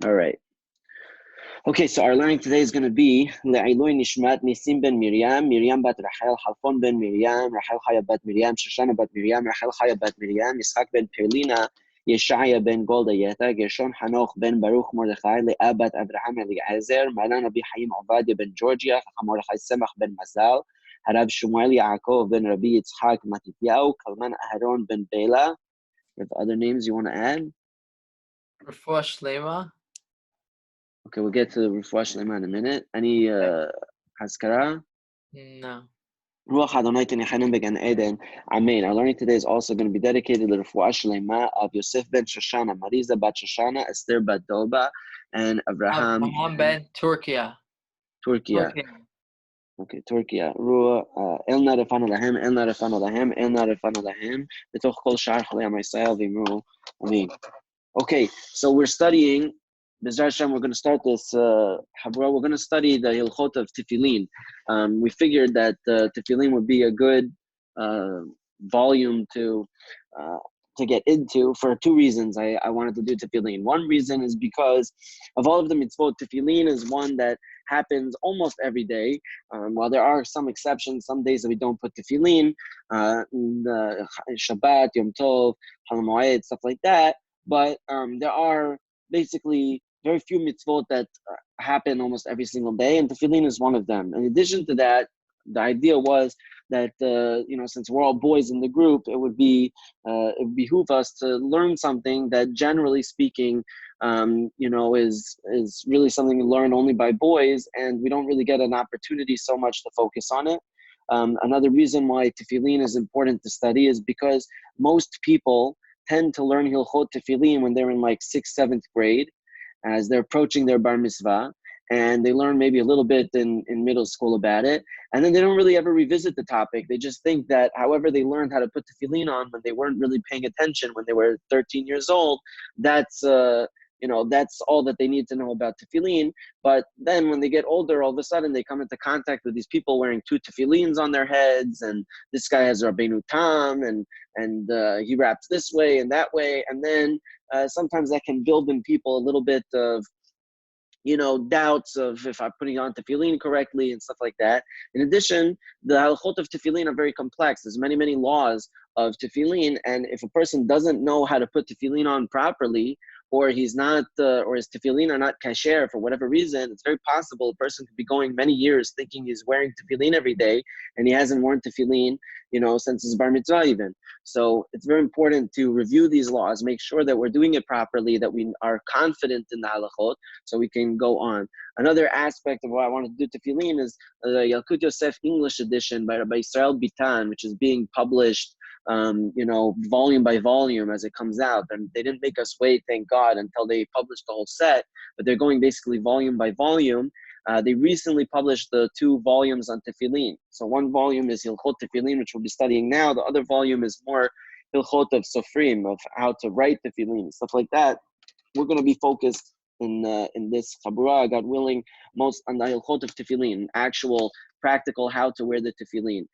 All right. Okay, so our learning today is going to be Le'ilui Nishmat Nisim ben Miriam, Miriam bat Rachel, Halfon ben Miriam, Rachel Chaya bat Miriam, Shoshana bat Miriam, Rachel Chaya bat Miriam, Yitzchak ben Perlina, Yeshaya ben Golda Yeta, Gershon Hanoch ben Baruch Mordechai, Leah bat Abraham Eliezer, Maran Rabbi Haim Ovadia ben Georgia, Chacham Mordechai Semach ben Mazal, Harav Shmuel Yaakov ben Rabbi Yitzchak Matityahu, Kalman Aharon ben Bela. If other names you want to add? Refuah Shlema. Okay, we'll get to the Refuah Shlema in a minute. Any Haskara? No. Ruach Adonai Tenichanim Began Eden. Amen. Our learning today is also going to be dedicated to the Refuah Shlema of Yosef ben Shoshana, Mariza bat Shoshana, Esther bat Doba, and Avraham ben Turkiya. Turkiya. Okay, Turkiya. Ruach Elna Refanu Lahem, Elna Refanu Lahem, Elna Refanu Lahem. B'toch kol sha'ar chalei Yisrael v'imru. Amen. Okay, so we're studying, B'ezras Hashem, we're going to start this Habura. We're going to study the Hilchot of Tefillin. We figured that Tefillin would be a good volume to get into for two reasons. I wanted to do Tefillin. One reason is because of all of the mitzvot, Tefillin is one that happens almost every day. While there are some exceptions, some days that we don't put Tefillin, Shabbat, Yom Tov, Chol Moed, stuff like that. But there are basically very few mitzvot that happen almost every single day, and tefillin is one of them. In addition to that, the idea was that since we're all boys in the group, it would behoove us to learn something that, generally speaking, is really something to learn only by boys, and we don't really get an opportunity so much to focus on it. Another reason why tefillin is important to study is because most people tend to learn Hilchot Tefillin when they're in like 6th, 7th grade, as they're approaching their bar mitzvah, and they learn maybe a little bit in middle school about it, and then they don't really ever revisit the topic. They just think that however they learned how to put Tefillin on when they weren't really paying attention when they were 13 years old, that's all that they need to know about Tefillin. But then when they get older, all of a sudden they come into contact with these people wearing 2 Tefillins on their heads, and this guy has Rabbeinu Tam, and he raps this way and that way, and then sometimes that can build in people a little bit of doubts of if I'm putting on tefillin correctly and stuff like that. In addition, the halachot of tefillin are very complex. There's many, many laws of tefillin, and if a person doesn't know how to put tefillin on properly, or he's not, or his tefillin are not kasher for whatever reason, it's very possible a person could be going many years thinking he's wearing tefillin every day, and he hasn't worn tefillin, since his bar mitzvah even. So it's very important to review these laws, make sure that we're doing it properly, that we are confident in the halachot, so we can go on. Another aspect of what I wanted to do tefillin is the Yalkut Yosef English edition by Rabbi Israel Bitan, which is being published volume by volume as it comes out. And they didn't make us wait, thank God, until they published the whole set, but they're going basically volume by volume. They recently published the 2 volumes on tefillin. So one volume is Hilchot Tefillin, which we'll be studying now. The other volume is more Hilchot of Sofrim, of how to write tefillin, stuff like that. We're going to be focused in this Habura, God willing, most on the Hilchot of Tefillin, actual practical how to wear the tefillin.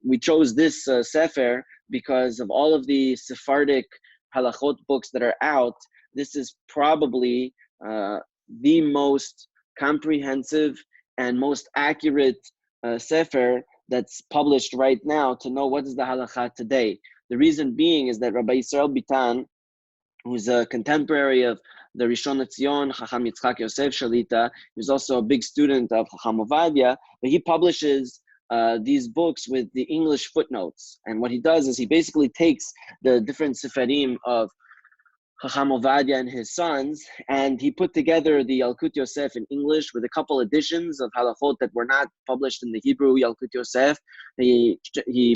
We chose this Sefer because of all of the Sephardic halachot books that are out. This is probably the most comprehensive and most accurate Sefer that's published right now to know what is the halacha today. The reason being is that Rabbi Israel Bitan, who's a contemporary of the Rishon LeZion, Chacham Yitzchak Yosef Shalita, who's also a big student of Chacham Ovadia, but he publishes these books with the English footnotes. And what he does is he basically takes the different Sefarim of Chacham Ovadia and his sons, and he put together the Yalkut Yosef in English with a couple editions of halachot that were not published in the Hebrew Yalkut Yosef. He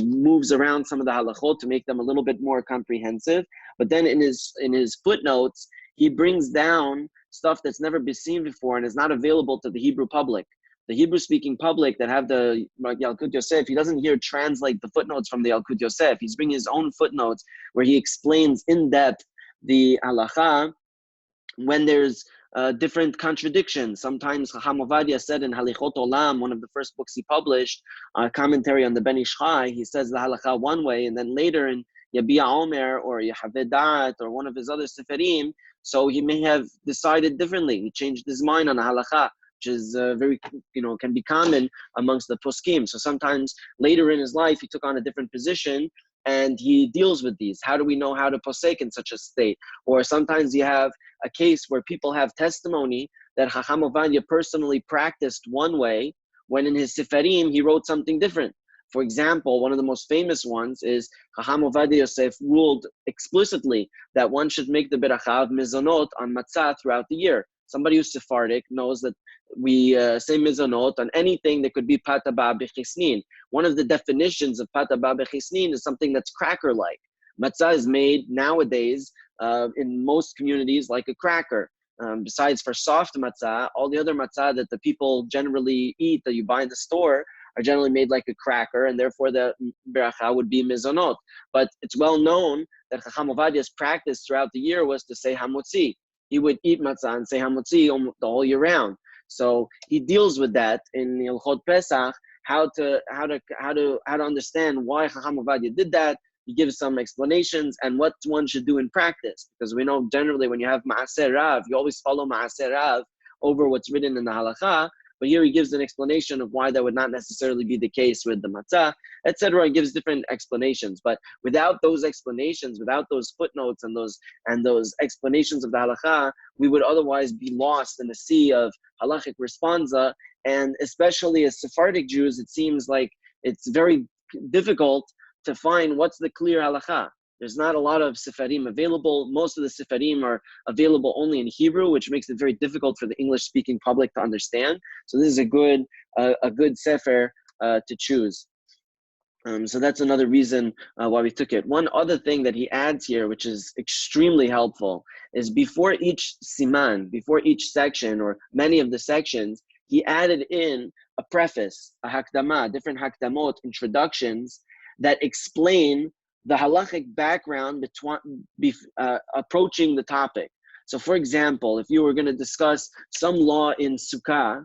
moves around some of the halachot to make them a little bit more comprehensive. But then in his footnotes, he brings down stuff that's never been seen before and is not available to the Hebrew public. The Hebrew-speaking public that have the Yalkut Yosef, he doesn't here translate the footnotes from the Yalkut Yosef. He's bringing his own footnotes where he explains in depth the halacha when there's different contradictions. Sometimes Chacham Ovadia said in Halichot Olam, one of the first books he published, commentary on the Ben Ish Chai, he says the halacha one way, and then later in Yabiya Omer or Yehaveh Da'at or one of his other Seferim, So he may have decided differently. He changed his mind on a halacha, which is very, can be common amongst the poskim. So sometimes later in his life, he took on a different position and he deals with these. How do we know how to posek in such a state? Or sometimes you have a case where people have testimony that Chacham Ovadia personally practiced one way, when in his Sefarim, he wrote something different. For example, one of the most famous ones is Chacham Ovadia Yosef ruled explicitly that one should make the beracha of mizonot on matzah throughout the year. Somebody who's Sephardic knows that we say mizonot on anything that could be pataba b'chisnin. One of the definitions of pataba b'chisnin is something that's cracker-like. Matzah is made nowadays in most communities like a cracker. Besides for soft matzah, all the other matzah that the people generally eat that you buy in the store are generally made like a cracker, and therefore the beracha would be mizonot. But it's well known that Chacham Ovadia's practice throughout the year was to say hamotzi. He would eat matzah and say hamotzi the whole year round. So he deals with that in Hilchot Pesach, how to understand why Chacham Ovadia did that. He gives some explanations and what one should do in practice, because we know generally when you have Ma'aser Rav, you always follow Ma'aser Rav over what's written in the Halacha. But here he gives an explanation of why that would not necessarily be the case with the matzah, etc. He gives different explanations. But without those explanations, without those footnotes and those explanations of the halacha, we would otherwise be lost in the sea of halachic responsa. And especially as Sephardic Jews, it seems like it's very difficult to find what's the clear halacha. There's not a lot of Sepharim available. Most of the Sepharim are available only in Hebrew, which makes it very difficult for the English-speaking public to understand. So this is a good Sefer to choose. So that's another reason why we took it. One other thing that he adds here, which is extremely helpful, is before each siman, before each section, or many of the sections, he added in a preface, a hakdama, different hakdamot, introductions that explain the halachic background approaching the topic. So for example, if you were going to discuss some law in Sukkah,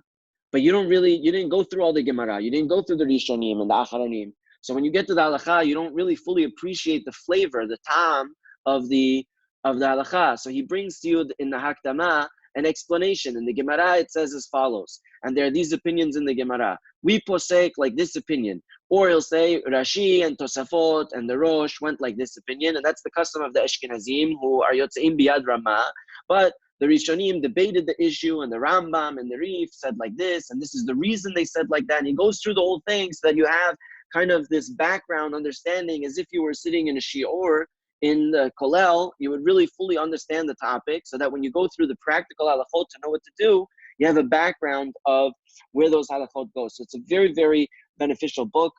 but you didn't go through all the Gemara, you didn't go through the Rishonim and the Acharonim. So when you get to the halacha, you don't really fully appreciate the flavor, the ta'am of the halacha. So he brings to you in the Hakdama an explanation. In the Gemara, it says as follows, and there are these opinions in the Gemara. We posek like this opinion. Or he'll say Rashi and Tosafot and the Rosh went like this opinion, and that's the custom of the Ashkenazim who are Yotzeim Biyad Ramah. But the Rishonim debated the issue, and the Rambam and the Rif said like this, and this is the reason they said like that. And he goes through the whole thing so that you have kind of this background understanding, as if you were sitting in a shiur in the kollel. You would really fully understand the topic, so that when you go through the practical halachot to know what to do, you have a background of where those halachot go. So it's a very, very beneficial book.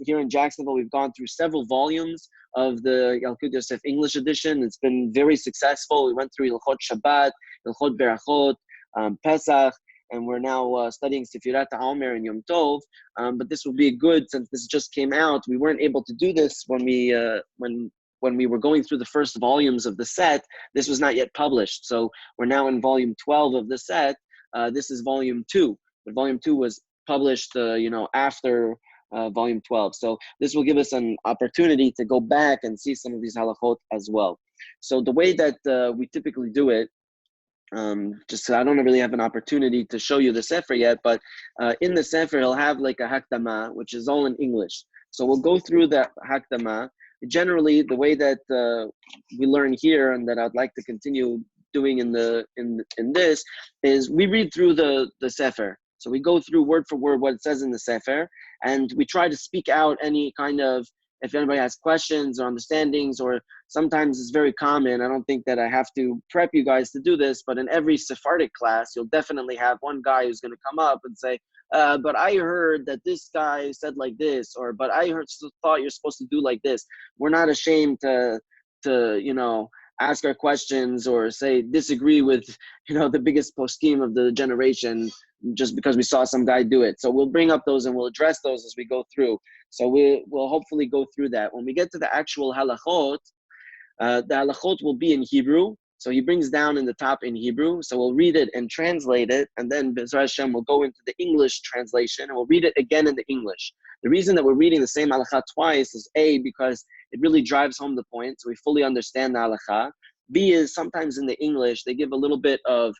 Here in Jacksonville, we've gone through several volumes of the Yalkut Yosef English edition. It's been very successful. We went through Hilchot Shabbat, Hilchot Berachot, Pesach, and we're now studying Sefirat HaOmer and Yom Tov. But this will be good, since this just came out. We weren't able to do this when we were going through the first volumes of the set. This was not yet published. So we're now in volume 12 of the set. This is volume 2. But volume 2 was published, after volume 12. So this will give us an opportunity to go back and see some of these halachot as well. So the way that we typically do it, just I don't really have an opportunity to show you the Sefer yet, but in the Sefer, he'll have like a hakdama, which is all in English. So we'll go through the hakdama. Generally, the way that we learn here, and that I'd like to continue doing in this, is we read through the Sefer. So we go through word for word what it says in the Sefer, and we try to speak out any kind of, if anybody has questions or understandings, or sometimes it's very common. I don't think that I have to prep you guys to do this, but in every Sephardic class, you'll definitely have one guy who's going to come up and say, but I heard that this guy said like this, or but I thought you're supposed to do like this. We're not ashamed to ask our questions or say disagree with the biggest poskim of the generation just because we saw some guy do it. So we'll bring up those and we'll address those as we go through. So we'll hopefully go through that. When we get to the actual halachot, the halachot will be in Hebrew. So he brings down in the top in Hebrew. So we'll read it and translate it. And then B'ezras Hashem will go into the English translation and we'll read it again in the English. The reason that we're reading the same halakha twice is because it really drives home the point. So we fully understand the halakha. B is sometimes in the English, they give a little bit of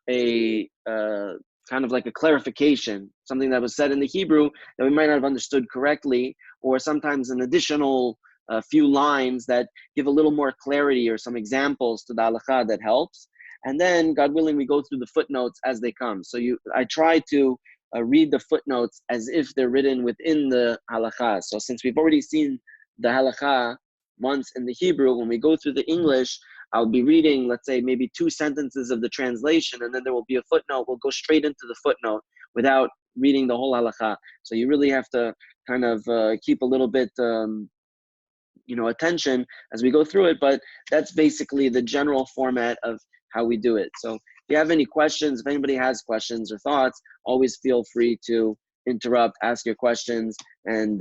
a kind of like a clarification, something that was said in the Hebrew that we might not have understood correctly, or sometimes an additional few lines that give a little more clarity or some examples to the halacha that helps. And then, God willing, we go through the footnotes as they come. So I try to read the footnotes as if they're written within the halacha. So since we've already seen the halacha once in the Hebrew, when we go through the English, I'll be reading, let's say, maybe 2 sentences of the translation, and then there will be a footnote. We'll go straight into the footnote without reading the whole halacha. So you really have to kind of keep a little bit, attention as we go through it. But that's basically the general format of how we do it. So if you have any questions, if anybody has questions or thoughts, always feel free to interrupt, ask your questions, and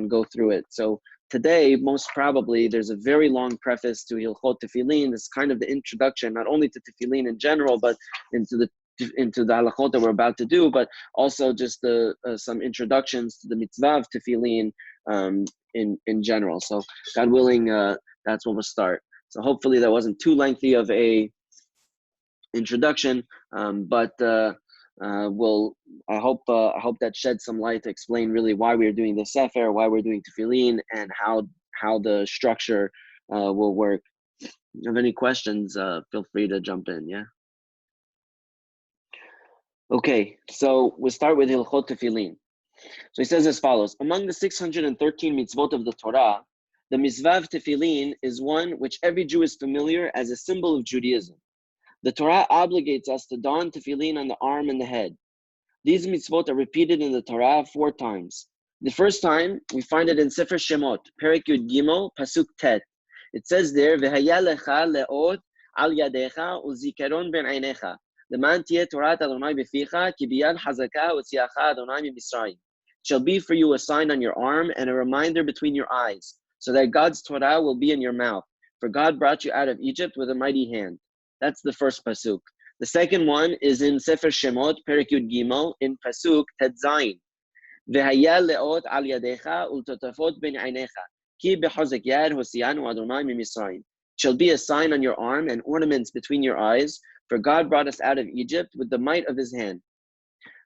go through it. So today, most probably, there's a very long preface to Hilchot Tefillin. It's kind of the introduction, not only to Tefillin in general, but into the halachot that we're about to do, but also just some introductions to the mitzvah of Tefillin in general. So God willing, that's where we'll start. So hopefully that wasn't too lengthy of a introduction, but I hope that sheds some light to explain really why we're doing the Sefer, why we're doing Tefillin, and how the structure will work. If you have any questions, feel free to jump in, yeah? Okay, so we'll start with Hilchot Tefillin. So he says as follows: among the 613 mitzvot of the Torah, the mitzvah of Tefillin is one which every Jew is familiar as a symbol of Judaism. The Torah obligates us to don tefillin on the arm and the head. These mitzvot are repeated in the Torah 4 times. The first time, we find it in Sefer Shemot, Perek Yud Gimel, Pasuk Tet. It says there, V'haya lecha le'ot al yadecha u'zikaron ben einecha, leman tiyeh Torat Adonai beficha, ki biyad hazaka u'tziacha Adonai miMisrayim. It shall be for you a sign on your arm and a reminder between your eyes, so that God's Torah will be in your mouth. For God brought you out of Egypt with a mighty hand. That's the first pasuk. The second one is in Sefer Shemot, Perek Yud Gimel, in pasuk Tet Zayin. V'haya le'ot al yadecha u'totafot ben einecha, ki b'chazak yad hosianu Adonai miMisrayim. Shall be a sign on your arm and ornaments between your eyes, for God brought us out of Egypt with the might of His hand.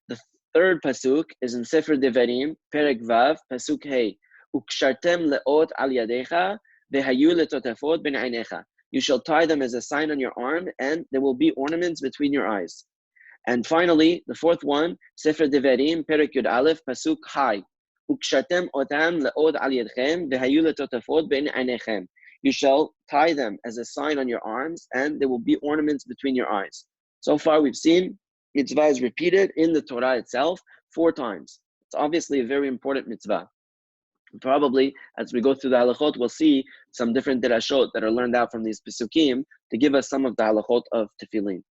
The third pasuk is in Sefer Devarim, Perek Vav, pasuk Hey. Ukshartem le'ot al yadecha v'hayu letotafot ben einecha. You shall tie them as a sign on your arm, and there will be ornaments between your eyes. And finally, the fourth one, Sefer Devarim, Perek Yud Aleph, Pasuk Hai. Ukshatem otam le'od al yadchem v'hayu letotafot ben einechem. You shall tie them as a sign on your arms, and there will be ornaments between your eyes. So far, we've seen mitzvah is repeated in the Torah itself 4 times. It's obviously a very important mitzvah. Probably, as we go through the halachot, we'll see some different derashot that are learned out from these pesukim to give us some of the halachot of tefillin.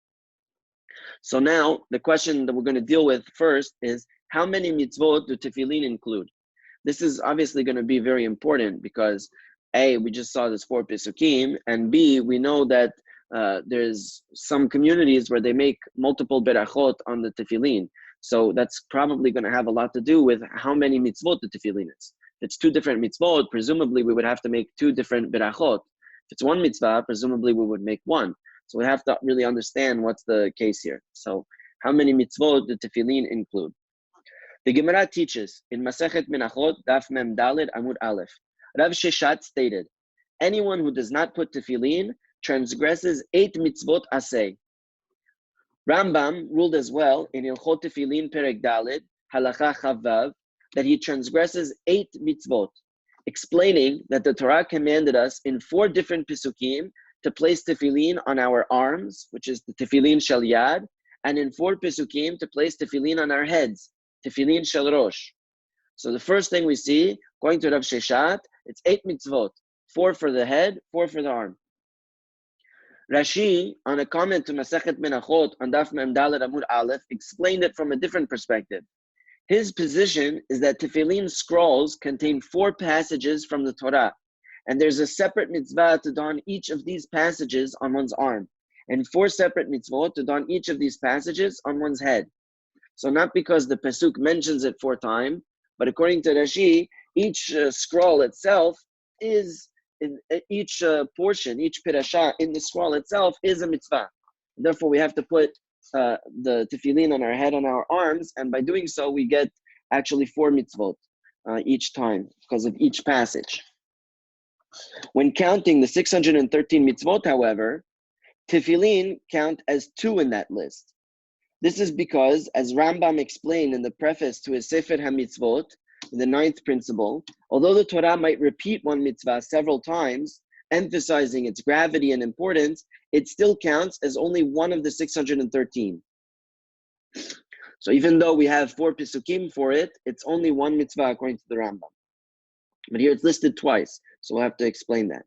So now, the question that we're going to deal with first is, how many mitzvot do tefillin include? This is obviously going to be very important because A, we just saw this 4 pesukim, and B, we know that there's some communities where they make multiple berachot on the tefillin. So that's probably going to have a lot to do with how many mitzvot the tefillin is. If it's 2 different mitzvot, presumably we would have to make 2 different berachot. If it's 1 mitzvah, presumably we would make 1. So we have to really understand what's the case here. So how many mitzvot do tefillin include? The Gemara teaches in Masechet Menachot, Daf Mem Daled Amud Aleph. Rav Sheshat stated, anyone who does not put tefillin transgresses 8 mitzvot aseh. Rambam ruled as well in Hilchot Tefillin Perek Daled, Halacha Chavav, that he transgresses 8 mitzvot, explaining that the Torah commanded us in 4 different pisukim to place tefillin on our arms, which is the tefillin shel yad, and in 4 pisukim to place tefillin on our heads, tefillin shel rosh. So the first thing we see, according to Rav Sheshat, it's 8 mitzvot, 4 for the head, 4 for the arm. Rashi, on a comment to Masechet Menachot on Daf Mem Daled Amud Aleph, explained it from a different perspective. His position is that tefillin scrolls contain 4 passages from the Torah, and there's a separate mitzvah to don each of these passages on one's arm, and 4 separate mitzvot to don each of these passages on one's head. So not because the pasuk mentions it 4 times, but according to Rashi, each scroll itself is each portion, each pirasha in the scroll itself is a mitzvah. Therefore, we have to put the tefillin on our head, on our arms, and by doing so, we get actually 4 mitzvot each time because of each passage. When counting the 613 mitzvot, however, tefillin count as 2 in that list. This is because, as Rambam explained in the preface to his Sefer HaMitzvot, the 9th principle, although the Torah might repeat one mitzvah several times, emphasizing its gravity and importance, it still counts as only one of the 613. So even though we have 4 pisukim for it, it's only one mitzvah according to the Rambam. But here it's listed twice, so we'll have to explain that.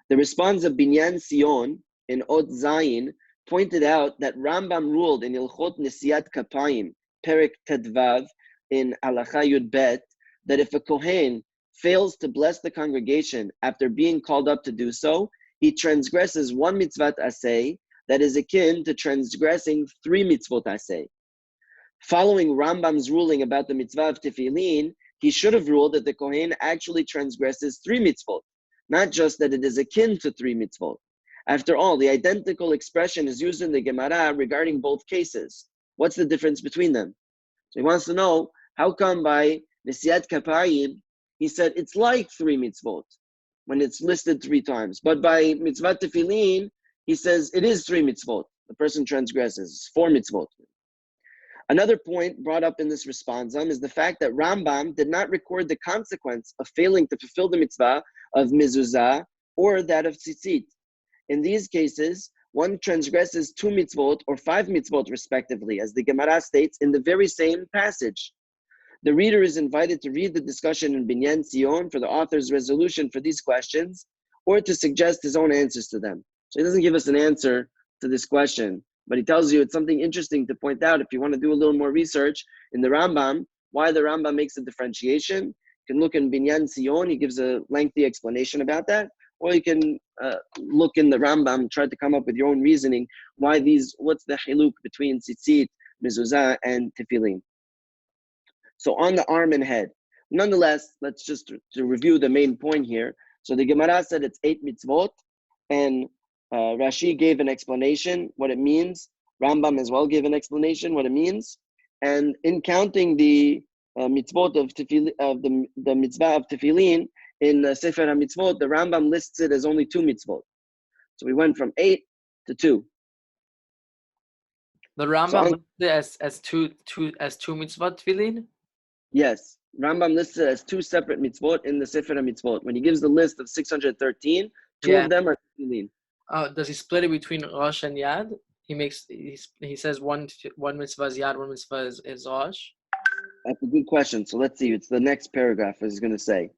The response of Binyan Sion in Od Zayin pointed out that Rambam ruled in Hilchot Nesiat Kapayim, Perek Tedvav, in Halacha Yud Bet, that if a Kohen fails to bless the congregation after being called up to do so, he transgresses 1 mitzvah aseh that is akin to transgressing 3 mitzvot aseh. Following Rambam's ruling about the mitzvah of tefillin, he should have ruled that the Kohen actually transgresses 3 mitzvot, not just that it is akin to 3 mitzvot. After all, the identical expression is used in the Gemara regarding both cases. What's the difference between them? So he wants to know, how come by Nesiat Kapayim, he said it's like 3 mitzvot when it's listed 3 times. But by mitzvah tefillin, he says it is 3 mitzvot. The person transgresses 4 mitzvot. Another point brought up in this responsum is the fact that Rambam did not record the consequence of failing to fulfill the mitzvah of mezuzah or that of tzitzit. In these cases, one transgresses 2 mitzvot or 5 mitzvot respectively, as the Gemara states in the very same passage. The reader is invited to read the discussion in Binyan Sion for the author's resolution for these questions, or to suggest his own answers to them. So he doesn't give us an answer to this question, but he tells you it's something interesting to point out if you want to do a little more research in the Rambam, why the Rambam makes a differentiation. You can look in Binyan Sion, he gives a lengthy explanation about that, or you can look in the Rambam, try to come up with your own reasoning, what's the hiluk between tzitzit, mezuzah, and tefillin. So on the arm and head. Nonetheless, let's just to review the main point here. So the Gemara said it's 8 mitzvot, and Rashi gave an explanation what it means. Rambam as well gave an explanation what it means. And in counting the mitzvot of tefillin, the mitzvah of tefillin in Sefer HaMitzvot, the Rambam lists it as only 2 mitzvot. So we went from 8 to 2. The Rambam lists it as two mitzvot tefillin? Yes, Rambam lists it as 2 separate mitzvot in the Sefer HaMitzvot. When he gives the list of 613, 2 of them are tefillin. Does he split it between Rosh and Yad? He says one mitzvah is Yad, one mitzvah is Rosh. That's a good question. So let's see. It's the next paragraph. What he's going to say.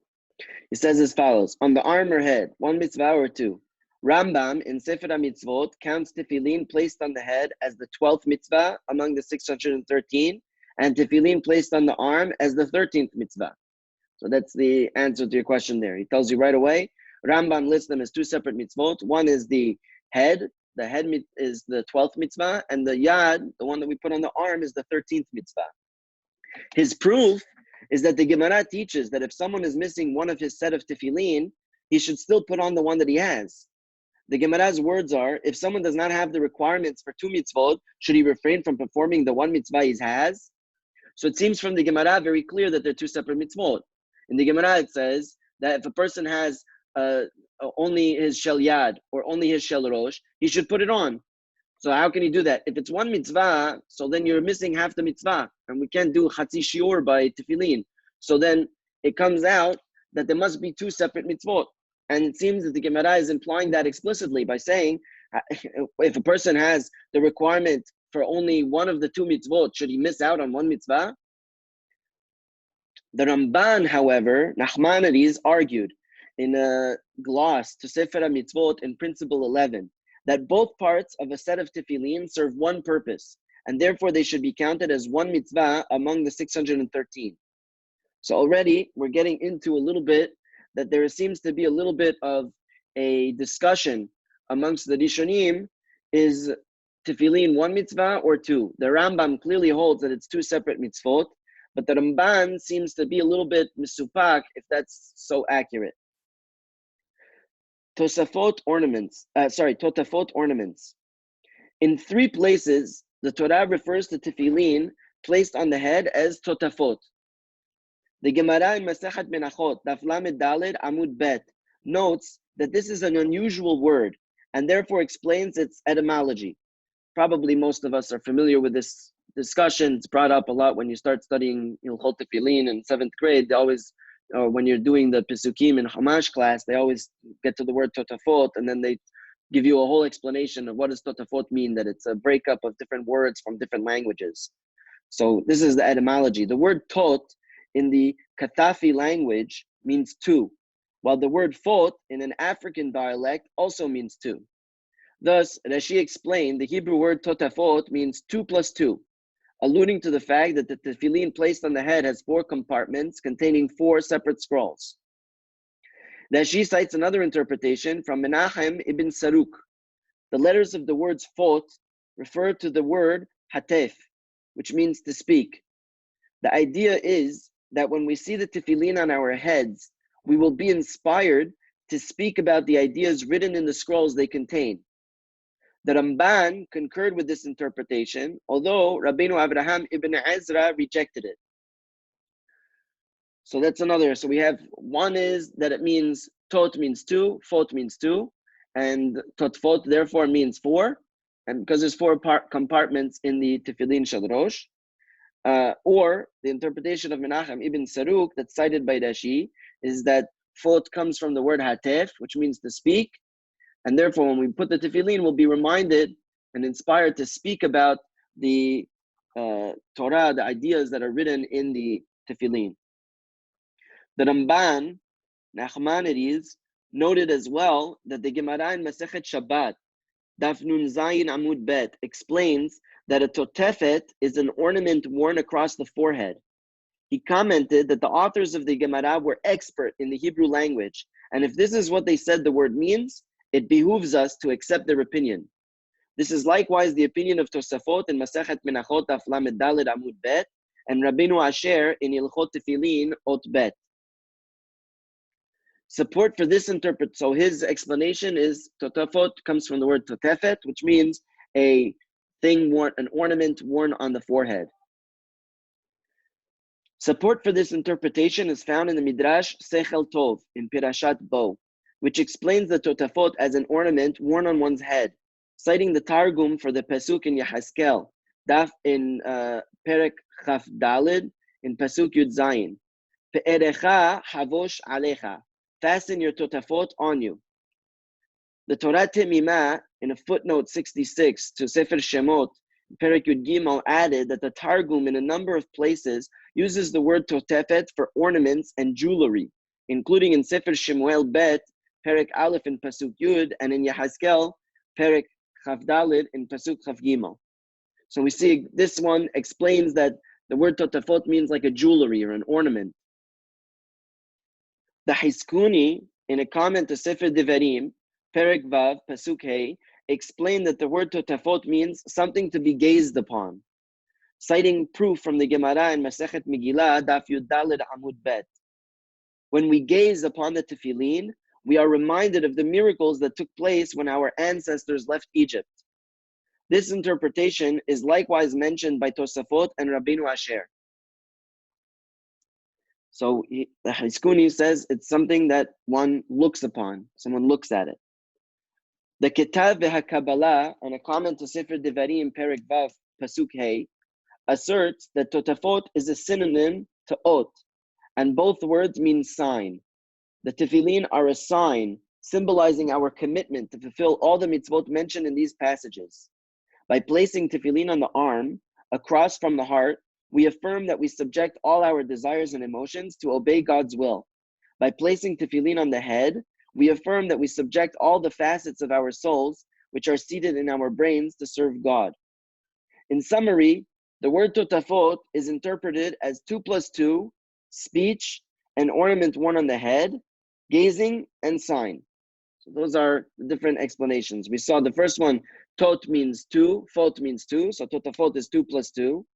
He says as follows: on the arm or head, 1 mitzvah or 2. Rambam in Sefer HaMitzvot counts tefillin placed on the head as the 12th mitzvah among the 613, and tefillin placed on the arm as the 13th mitzvah. So that's the answer to your question there. He tells you right away. Rambam lists them as 2 separate mitzvot. One is the head. The head is the 12th mitzvah, and the yad, the one that we put on the arm, is the 13th mitzvah. His proof is that the Gemara teaches that if someone is missing one of his set of tefillin, he should still put on the one that he has. The Gemara's words are, if someone does not have the requirements for 2 mitzvot, should he refrain from performing the 1 mitzvah he has? So it seems from the Gemara very clear that they're 2 separate mitzvot. In the Gemara it says that if a person has only his shel yad or only his shel rosh, he should put it on. So how can he do that? If it's 1 mitzvah, so then you're missing half the mitzvah, and we can't do chatzi shiur by tefillin. So then it comes out that there must be 2 separate mitzvot. And it seems that the Gemara is implying that explicitly by saying, if a person has the requirement for only one of the 2 mitzvot, should he miss out on 1 mitzvah? The Ramban, however, Nachmanides argued in a gloss to Sefer HaMitzvot in Principle 11 that both parts of a set of tefillin serve one purpose, and therefore they should be counted as 1 mitzvah among the 613. So already we're getting into a little bit that there seems to be a little bit of a discussion amongst the Rishonim, is tefillin 1 mitzvah or 2? The Rambam clearly holds that it's 2 separate mitzvot, but the Ramban seems to be a little bit misupak if that's so accurate. Totafot ornaments. In 3 places, the Torah refers to tefillin placed on the head as totafot. The Gemara in Masechet Menachot, Daf Lamed Daled Amud Bet, notes that this is an unusual word and therefore explains its etymology. Probably most of us are familiar with this discussion. It's brought up a lot when you start studying Hilchot Tefillin in 7th grade. They always, when you're doing the Pesukim in Hamash class, they always get to the word Totafot, and then they give you a whole explanation of what does Totafot mean, that it's a breakup of different words from different languages. So this is the etymology. The word Tot in the Katafi language means 2, while the word Fot in an African dialect also means 2. Thus, Rashi explained, the Hebrew word Totafot means 2 plus 2, alluding to the fact that the tefillin placed on the head has 4 compartments containing 4 separate scrolls. Rashi cites another interpretation from Menachem ibn Saruk. The letters of the words Fot refer to the word Hatef, which means to speak. The idea is that when we see the tefillin on our heads, we will be inspired to speak about the ideas written in the scrolls they contain. The Ramban concurred with this interpretation, although Rabbeinu Avraham ibn Ezra rejected it. So that's another. So we have one is that it means tot means 2, fot means 2, and totfot therefore means 4, and because there's 4 compartments in the tefillin shel rosh. Or the interpretation of Menachem ibn Saruk that's cited by Rashi is that fot comes from the word hatef, which means to speak, and therefore when we put the tefillin, we'll be reminded and inspired to speak about the Torah, the ideas that are written in the tefillin. The Ramban, Nachmanides, noted as well that the Gemara in Masechet Shabbat, Daf Nun Zayin Amud Bet, explains that a totefet is an ornament worn across the forehead. He commented that the authors of the Gemara were expert in the Hebrew language, and if this is what they said the word means, it behooves us to accept their opinion. This is likewise the opinion of Tosafot in Masechet Menachot Daf Lamed Daled Amud Bet, and Rabbeinu Asher in Hilchot Tefillin Ot Bet. Support for this so his explanation is Totafot comes from the word Totefet, which means a thing worn, an ornament worn on the forehead. Support for this interpretation is found in the Midrash Sechel Tov in Pirashat Bo, which explains the Totafot as an ornament worn on one's head, citing the Targum for the Pasuk in Yehezkel, Daf in Perek Chaf Dalid in Pasuk Yud Zayin. Pe'erecha havosh alecha. Fasten your totafot on you. The Torah Temimah, in a footnote 66 to Sefer Shemot, Perek Yud Gimel, added that the Targum in a number of places uses the word totefet for ornaments and jewelry, including in Sefer Shemuel Bet, Perek Aleph in Pasuk Yud, and in Yehezkel, Perek Chaf Dalid in Pasuk Chaf Gimel. So we see this one explains that the word totafot means like a jewelry or an ornament. The Hiskuni, in a comment to Sefer Devarim, Perek Vav, Pasuk Hey, explained that the word totafot means something to be gazed upon, citing proof from the Gemara in Masechet Megillah, Daf Yud Daled Amud Bet. When we gaze upon the tefillin, we are reminded of the miracles that took place when our ancestors left Egypt. This interpretation is likewise mentioned by Tosafot and Rabbeinu Asher. So the Hiskuni says it's something that one looks upon, someone looks at it. The Ketav VeHaKabbalah, on a comment to Sefer Devarim Perek Vav Pasuk Hey, asserts that Totafot is a synonym to Ot, and both words mean sign. The tefillin are a sign symbolizing our commitment to fulfill all the mitzvot mentioned in these passages. By placing tefillin on the arm, across from the heart, we affirm that we subject all our desires and emotions to obey God's will. By placing tefillin on the head, we affirm that we subject all the facets of our souls, which are seated in our brains, to serve God. In summary, the word totafot is interpreted as 2 plus 2, speech, and ornament worn on the head, gazing, and sign. So those are the different explanations. We saw the first one, tot means 2, fot means 2, so totafot is 2 plus 2.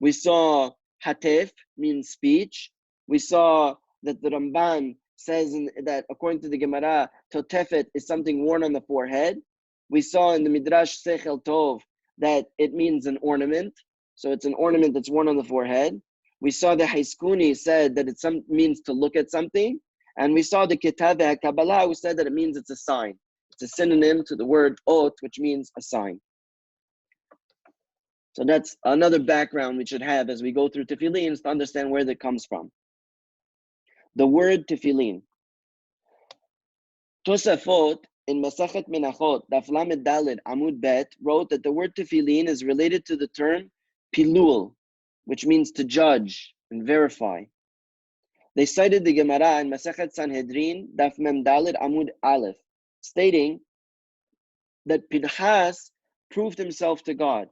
We saw hatef means speech. We saw that the Ramban says that according to the Gemara, totefet is something worn on the forehead. We saw in the Midrash Sechel Tov that it means an ornament. So it's an ornament that's worn on the forehead. We saw the Haiskuni said that it means to look at something. And we saw the Kitab HaKabbalah who said that it means it's a sign. It's a synonym to the word ot, which means a sign. So that's another background we should have as we go through tefillin to understand where that comes from. The word tefillin. Tosafot in Masachet Menachot, Daf Lamed Daled Amud Bet, wrote that the word tefillin is related to the term pilul, which means to judge and verify. They cited the Gemara in Masachet Sanhedrin, Daf Mem Daled Amud Aleph, stating that Pinchas proved himself to God.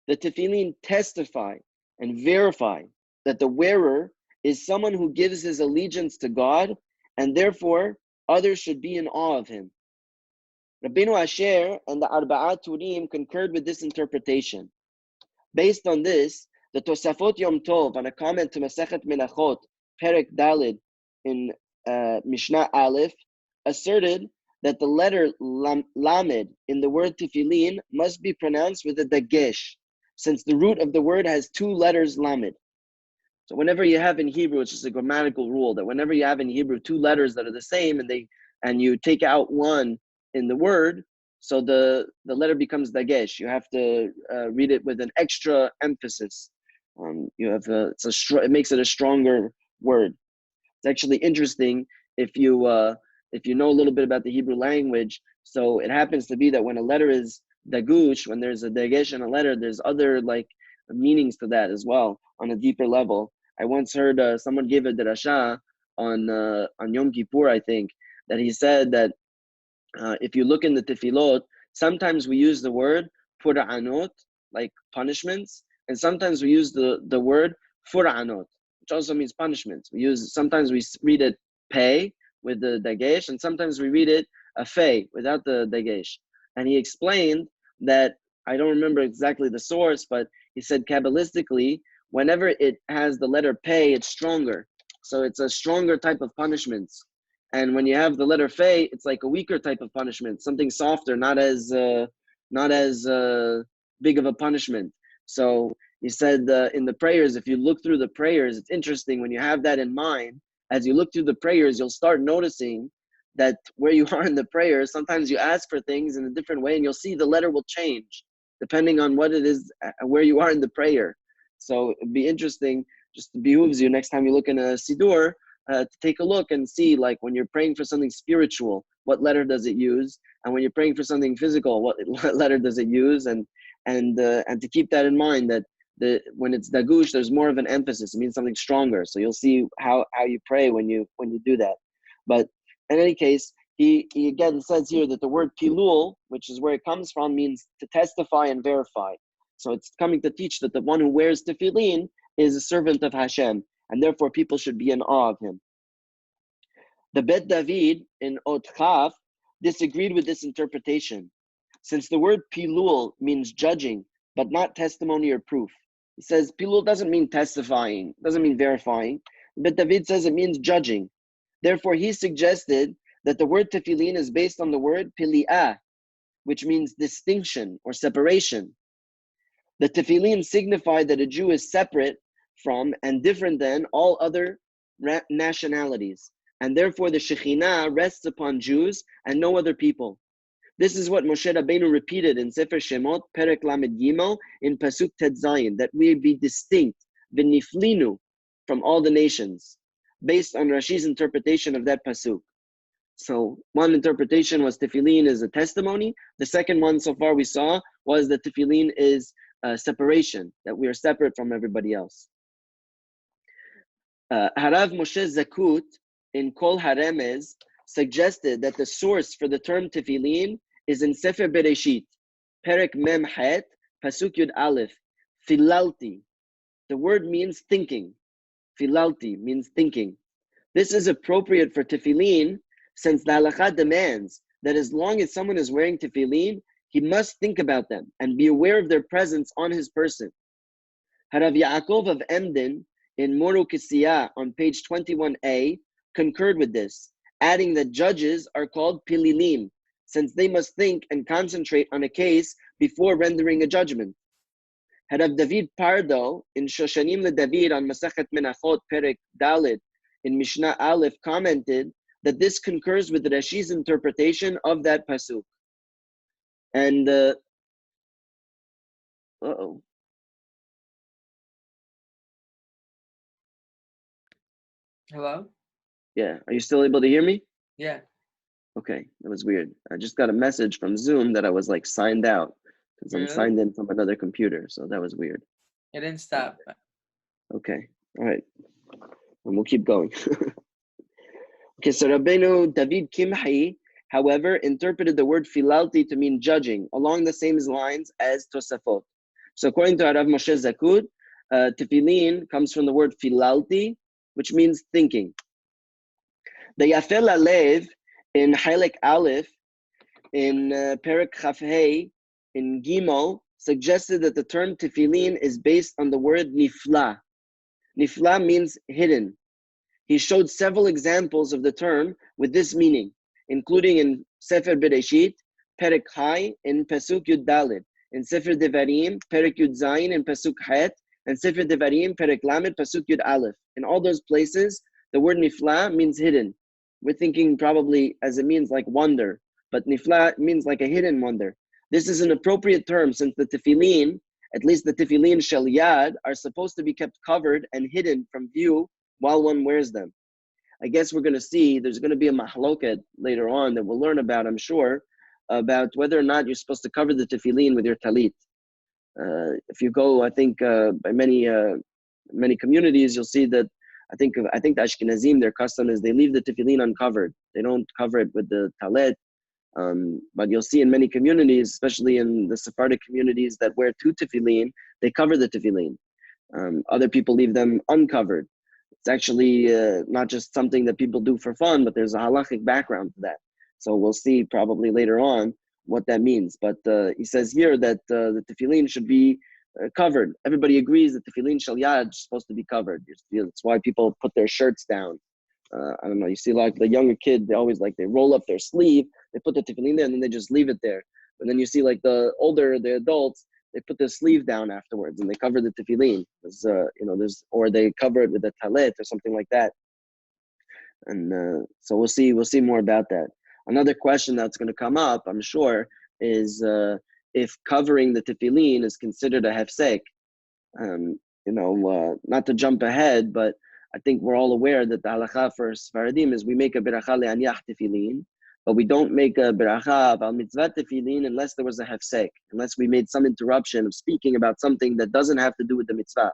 The tefillin testify and verify that the wearer is someone who gives his allegiance to God, and therefore others should be in awe of him. Rabbeinu Asher and the Arba'at Turim concurred with this interpretation. Based on this, the Tosafot Yom Tov, on a comment to Masechet Menachot, Perek Dalid in Mishnah Aleph, asserted that the letter Lamed in the word tefillin must be pronounced with a dagesh, since the root of the word has two letters Lamed. So whenever you have in Hebrew, it's just a grammatical rule that whenever you have in Hebrew two letters that are the same and you take out one in the word, so the letter becomes dagesh. You have to read it with an extra emphasis. It makes it a stronger word. It's actually interesting if you know a little bit about the Hebrew language. So it happens to be that when a letter is dagush, when there's a dagesh in a letter, there's other meanings to that as well on a deeper level. I once heard someone give a drasha on Yom Kippur, I think, that he said that if you look in the tefillot, sometimes we use the word pura'anot, like punishments, and sometimes we use the word fura'anot, which also means punishments. Sometimes we read it pay with the dagesh, and sometimes we read it afei without the dagesh. And he explained that, I don't remember exactly the source, but he said Kabbalistically, whenever it has the letter pei, it's stronger. So it's a stronger type of punishments. And when you have the letter fei, it's like a weaker type of punishment, something softer, not as big of a punishment. So he said in the prayers, if you look through the prayers, it's interesting when you have that in mind. As you look through the prayers, you'll start noticing that where you are in the prayers, sometimes you ask for things in a different way, and you'll see the letter will change depending on what it is, where you are in the prayer. So it'd be interesting, just behooves you next time you look in a Siddur, to take a look and see, like when you're praying for something spiritual, what letter does it use? And when you're praying for something physical, what letter does it use? And to keep that in mind, that when it's dagush, there's more of an emphasis. It means something stronger. So you'll see how you pray when you do that. But in any case, he again says here that the word pilul, which is where it comes from, means to testify and verify. So it's coming to teach that the one who wears tefillin is a servant of Hashem, and therefore people should be in awe of him. The Bet David in Ot Chaf disagreed with this interpretation, since the word pilul means judging, but not testimony or proof. He says pilul doesn't mean testifying, doesn't mean verifying. Bet David says it means judging. Therefore, he suggested that the word tefillin is based on the word pili'ah, which means distinction or separation. The tefillin signify that a Jew is separate from and different than all other nationalities, and therefore the Shekhinah rests upon Jews and no other people. This is what Moshe Rabbeinu repeated in Sefer Shemot, Perek Lamed Gimel, in Pasuk Tet Zayin, that we be distinct, v'niflinu, from all the nations, based on Rashi's interpretation of that Pasuk. So one interpretation was tefillin is a testimony. The second one so far we saw was that tefillin is separation, that we are separate from everybody else. Harav Moshe Zakut in Kol Haremez suggested that the source for the term tefillin is in Sefer Bereshit, Perek Mem Het, Pasuk Yud Aleph, Filalti. The word means thinking. Filalti means thinking. This is appropriate for tefillin, since the Halacha demands that as long as someone is wearing tefillin, he must think about them and be aware of their presence on his person. Harav Yaakov of Emden in Moru Kisiyah on page 21a concurred with this, adding that judges are called pililim, since they must think and concentrate on a case before rendering a judgment. Harav David Pardo in Shoshanim LeDavid on Masachet Menachot Perek Dalet in Mishnah Aleph commented that this concurs with Rashi's interpretation of that pasuk. And Hello? Yeah, are you still able to hear me? Yeah. Okay, that was weird. I just got a message from Zoom that I was like signed out because I'm Really? signed in from another computer, so that was weird. It didn't stop. Okay, all right, and we'll keep going. Okay, so Rabbeinu David Kimhi, however, interpreted the word filalti to mean judging, along the same lines as Tosafot. So according to Arav Moshe Zakud, tefillin comes from the word filalti, which means thinking. The Yafel Alev in Halek Aleph, in Perek Chafhei, in Gimel, suggested that the term tefillin is based on the word nifla. Nifla means hidden. He showed several examples of the term with this meaning, including in Sefer Bereshit, Perek Hai, in Pasuk Yud Daled, in Sefer Devarim, Perek Yud Zayin, in Pasuk Het, and Sefer Devarim, Perek Lamed, Pasuk Yud Aleph. In all those places, the word nifla means hidden. We're thinking probably as it means like wonder, but nifla means like a hidden wonder. This is an appropriate term since the tefillin, at least the tefillin shel yad, are supposed to be kept covered and hidden from view while one wears them. I guess we're going to see, there's going to be a mahloket later on that we'll learn about, I'm sure, about whether or not you're supposed to cover the tefillin with your talit. If you go, I think, by many communities, you'll see that I think the Ashkenazim, their custom is they leave the tefillin uncovered. They don't cover it with the talit. But you'll see in many communities, especially in the Sephardic communities that wear two tefillin, they cover the tefillin. Other people leave them uncovered. It's actually not just something that people do for fun, but there's a halachic background to that. So we'll see probably later on what that means. But he says here that the tefillin should be covered. Everybody agrees that tefillin shel yad is supposed to be covered. That's why people put their shirts down. I don't know, you see like the younger kid, they roll up their sleeve, they put the tefillin there and then they just leave it there. And then you see like the adults, they put the sleeve down afterwards and they cover the tefillin. Or they cover it with a talit or something like that. And so we'll see more about that. Another question that's going to come up, I'm sure, is if covering the tefillin is considered a hefsek. Not to jump ahead, but I think we're all aware that the halacha for Sephardim is we make a beracha le'aniach tefillin, but we don't make a beracha al mitzvah tefillin unless there was a hefsek, unless we made some interruption of speaking about something that doesn't have to do with the mitzvah.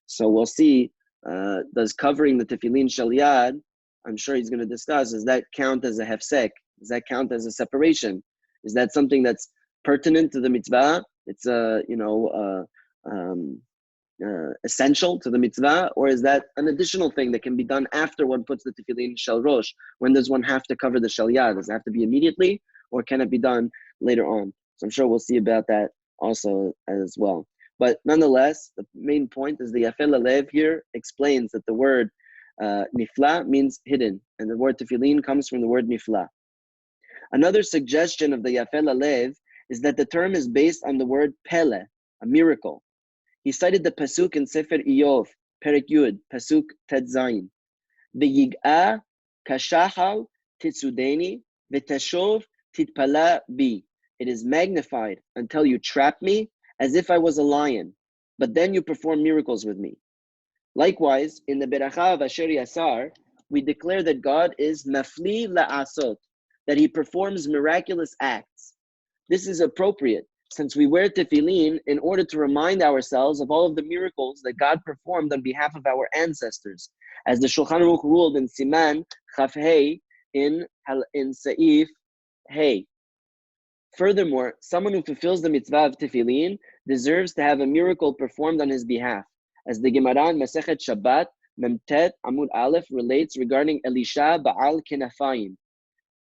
So we'll see, does covering the tefillin shel yad, I'm sure he's going to discuss, does that count as a hefsek? Does that count as a separation? Is that something that's pertinent to the mitzvah? It's essential to the mitzvah, or is that an additional thing that can be done after one puts the tefillin shel rosh? When does one have to cover the shel yad? Does it have to be immediately, or can it be done later on? So I'm sure we'll see about that also as well. But nonetheless, the main point is the Yafel Alev here explains that the word nifla means hidden, and the word tefillin comes from the word nifla. Another suggestion of the Yafel Alev is that the term is based on the word pele, a miracle. He cited the pasuk in Sefer Iyov, Perek Yud, pasuk Tet Zayin. V'yig'a kashachal titzudeni v'tashov titpala bi. It is magnified until you trap me as if I was a lion, but then you perform miracles with me. Likewise, in the Beracha of Asher Yasar, we declare that God is mafli la'asot, that he performs miraculous acts. This is appropriate, since we wear tefillin in order to remind ourselves of all of the miracles that God performed on behalf of our ancestors, as the Shulchan Aruch ruled in Siman Chaf Hei in Seif Hei. Furthermore, someone who fulfills the mitzvah of tefillin deserves to have a miracle performed on his behalf, as the Gemara in Masechet Shabbat Memtet Amud Aleph relates regarding Elisha Ba'al Kenafayim.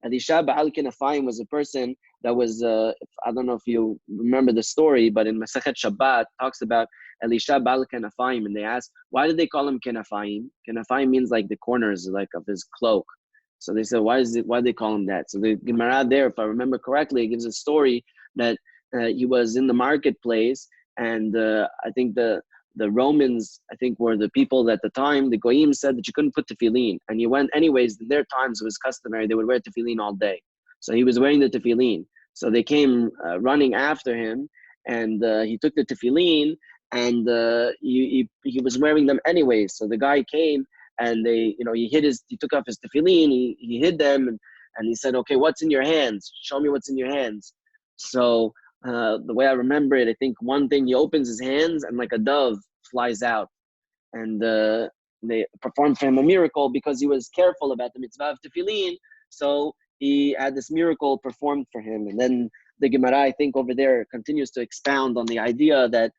Elisha Ba'al Kinafayim was a person that was, I don't know if you remember the story, but in Masechet Shabbat talks about Elisha Ba'al Kinafayim, and they asked, why did they call him Kinafayim? Kinafayim means like the corners, like of his cloak. So they said, why do they call him that? So the Gemara there, if I remember correctly, it gives a story that he was in the marketplace, and I think the Romans, I think, were the people at the time, the Goyim said that you couldn't put tefillin. And you went, anyways, in their times, it was customary, they would wear tefillin all day. So he was wearing the tefillin. So they came running after him, and he took the tefillin, and he was wearing them anyways. So the guy came, and he took off his tefillin, he hid them, and he said, okay, what's in your hands? Show me what's in your hands. So the way I remember it, I think one thing, he opens his hands and like a dove flies out, and they performed for him a miracle because he was careful about the mitzvah of tefillin. So he had this miracle performed for him. And then the Gemara, I think, over there continues to expound on the idea that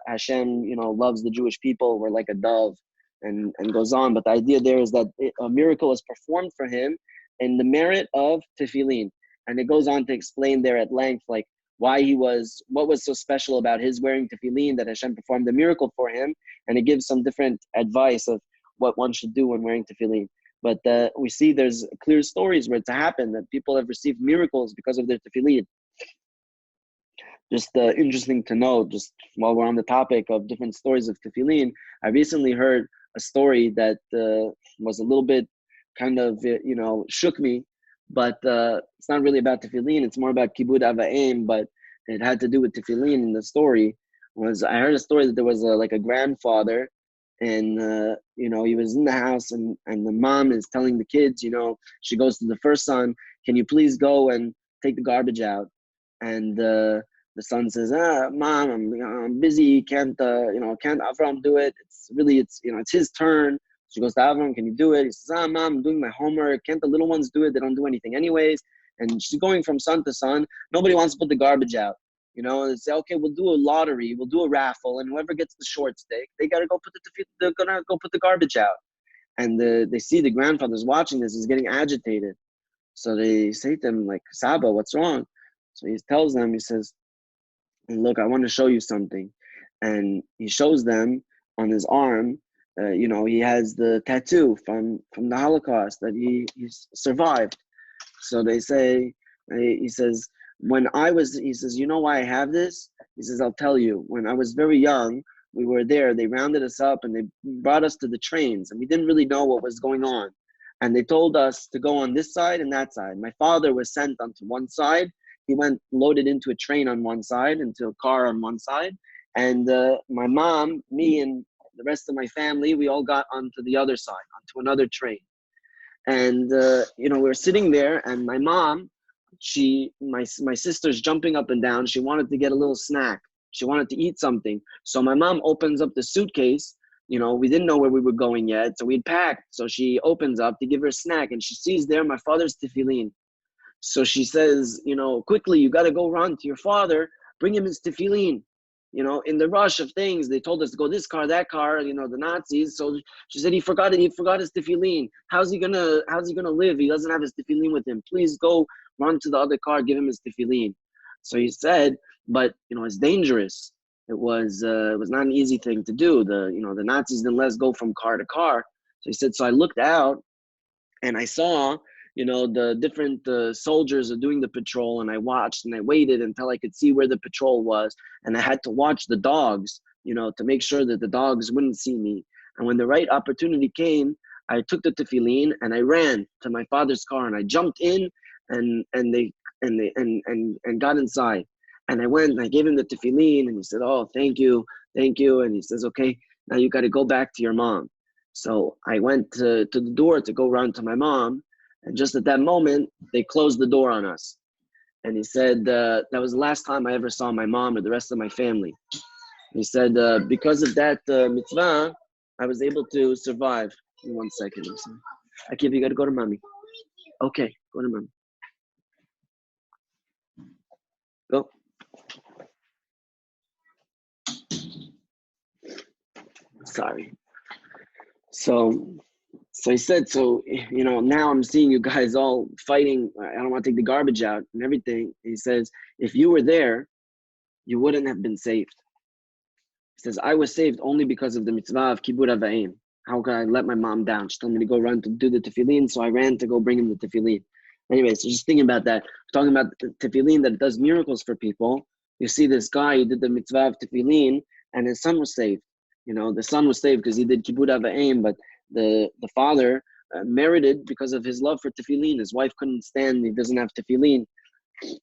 Hashem, loves the Jewish people. We're like a dove, and goes on. But the idea there is that a miracle is performed for him in the merit of tefillin. And it goes on to explain there at length, like, what was so special about his wearing tefillin that Hashem performed the miracle for him, and it gives some different advice of what one should do when wearing tefillin. But we see there's clear stories where it's happened that people have received miracles because of their tefillin. Just interesting to know, just while we're on the topic of different stories of tefillin, I recently heard a story that was a little bit kind of, shook me. But it's not really about tefillin. It's more about kibud avayim, but it had to do with tefillin. In the story I heard a story that there was a grandfather, and he was in the house, and the mom is telling the kids, she goes to the first son, can you please go and take the garbage out? And the son says, mom, I'm busy, can't Avram do it? It's his turn. She goes to Avram, can you do it? He says, mom, I'm doing my homework. Can't the little ones do it? They don't do anything anyways. And she's going from son to son. Nobody wants to put the garbage out. And they say, okay, we'll do a lottery, we'll do a raffle, and whoever gets the short stick, they're gonna go put the garbage out. And they see the grandfather's watching this, he's getting agitated. So they say to him, like, Saba, what's wrong? So he tells them, he says, look, I want to show you something. And he shows them on his arm, he has the tattoo from the Holocaust that he survived. So they say, he says, he says, you know why I have this? He says, I'll tell you. When I was very young, we were there, they rounded us up and they brought us to the trains, and we didn't really know what was going on. And they told us to go on this side and that side. My father was sent onto one side. He went loaded into a train on one side, into a car on one side. And my mom, me, and the rest of my family, we all got onto the other side, onto another train. And we were sitting there, and my mom, my sister's jumping up and down. She wanted to get a little snack. She wanted to eat something. So my mom opens up the suitcase. We didn't know where we were going yet, so we'd packed. So she opens up to give her a snack, and she sees there my father's tefillin. So she says, quickly, you got to go run to your father, bring him his tefillin. In the rush of things, they told us to go this car, that car, the Nazis. So she said, he forgot his tefillin. How's he gonna live? He doesn't have his tefillin with him. Please go run to the other car, give him his tefillin. So he said, but it's dangerous. It was not an easy thing to do. The Nazis didn't let us go from car to car. So he said, so I looked out and I saw the different soldiers are doing the patrol, and I watched and I waited until I could see where the patrol was, and I had to watch the dogs, to make sure that the dogs wouldn't see me. And when the right opportunity came, I took the tefillin and I ran to my father's car, and I jumped in and got inside. And I went and I gave him the tefillin, and he said, oh, thank you. And he says, okay, now you got to go back to your mom. So I went to the door to go run to my mom. And just at that moment, they closed the door on us. And he said, that was the last time I ever saw my mom or the rest of my family. He said, because of that mitzvah, I was able to survive. In 1 second. Akib, you got to go to mommy. Okay, go to mommy. Go. Sorry. So So he said, so, now I'm seeing you guys all fighting. I don't want to take the garbage out and everything. He says, if you were there, you wouldn't have been saved. He says, I was saved only because of the mitzvah of kibur avayim. How could I let my mom down? She told me to go run to do the tefillin, so I ran to go bring him the tefillin. Anyway, so just thinking about that, talking about the tefillin that does miracles for people. You see this guy who did the mitzvah of tefillin, and his son was saved. The son was saved because he did kibur avayim, but the father merited because of his love for tefillin. His wife couldn't stand, he doesn't have tefillin.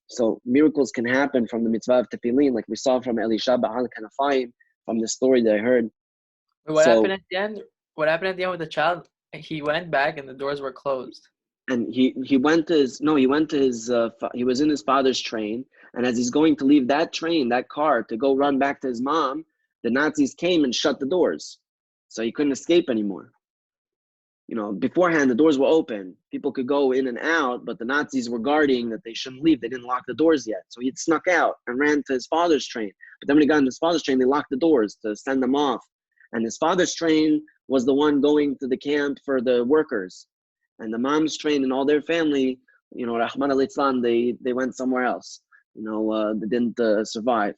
So miracles can happen from the mitzvah of tefillin, like we saw from Elisha Ba'al Kanafayim, from the story that I heard. What happened at the end? What happened at the end with the child? He went back and the doors were closed. And he went to his he was in his father's train, and as he's going to leave that train, that car, to go run back to his mom, the Nazis came and shut the doors, so he couldn't escape anymore. Beforehand the doors were open, people could go in and out, but the Nazis were guarding that they shouldn't leave. They didn't lock the doors yet, so he had snuck out and ran to his father's train. But then when he got in his father's train, they locked the doors to send them off, and his father's train was the one going to the camp for the workers, and the mom's train and all their family, Rahman al-Islam, they went somewhere else. They didn't survive.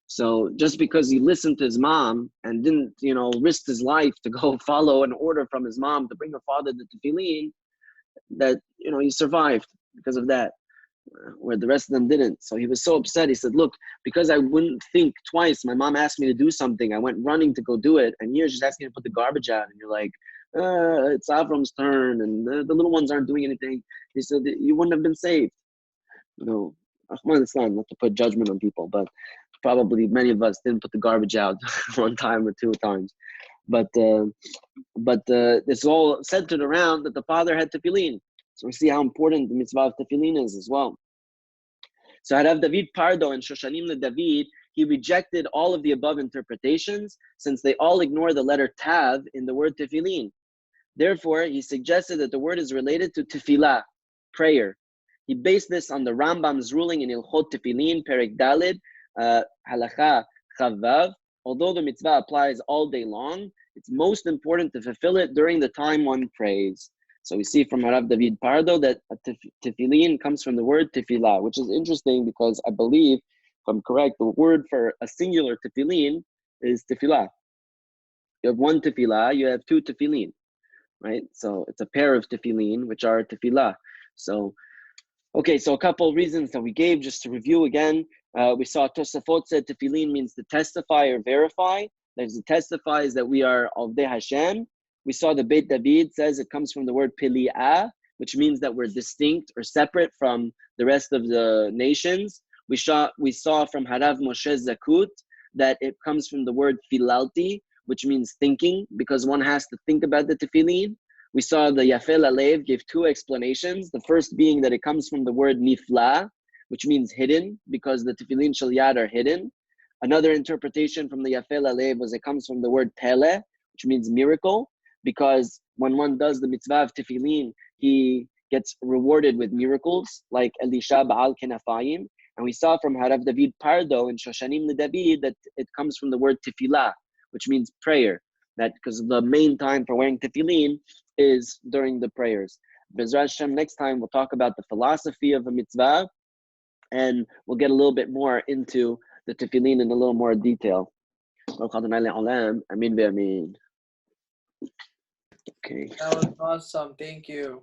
So just because he listened to his mom and didn't, risk his life to go follow an order from his mom to bring her father the tefillin, that, he survived because of that, where the rest of them didn't. So he was so upset. He said, look, because I wouldn't think twice, my mom asked me to do something, I went running to go do it, and you're just asking me to put the garbage out, and you're like, it's Avram's turn, and the little ones aren't doing anything. He said, you wouldn't have been saved. Rahman Islam, not to put judgment on people, but probably many of us didn't put the garbage out one time or two times. But it's all centered around that the father had tefillin. So we see how important the mitzvah of tefillin is as well. So Harav David Pardo and Shoshanim LeDavid, he rejected all of the above interpretations since they all ignore the letter tav in the word tefillin. Therefore, he suggested that the word is related to tefillah, prayer. He based this on the Rambam's ruling in Hilchot Tefillin, Perek Daled, Halacha Chavav. Although the mitzvah applies all day long, it's most important to fulfill it during the time one prays. So we see from Harav David Pardo that tefillin comes from the word tefillah, which is interesting because I believe, if I'm correct, the word for a singular tefillin is tefillah. You have one tefillah, you have two tefillin, right? So it's a pair of tefillin, which are tefillah. So, okay, so a couple of reasons that we gave, just to review again. We saw Tosafot said tefillin means to testify or verify. There's it testifies that we are Avdei Hashem. We saw the Beit David says it comes from the word pili'ah, which means that we're distinct or separate from the rest of the nations. We saw from Harav Moshe Zakut that it comes from the word filalti, which means thinking, because one has to think about the tefillin. We saw the Yafel Alev gave two explanations. The first being that it comes from the word nifla, which means hidden, because the tefillin shel yad are hidden. Another interpretation from the Yafel Alev was it comes from the word pele, which means miracle, because when one does the mitzvah of tefillin, he gets rewarded with miracles, like Elisha Ba'al Kenafayim. And we saw from Harav David Pardo and Shoshanim LeDavid that it comes from the word tefillah, which means prayer. That because the main time for wearing tefillin is during the prayers. B'ezras Hashem, next time we'll talk about the philosophy of a mitzvah, and we'll get a little bit more into the tefillin in a little more detail. Amin. Okay. That was awesome. Thank you.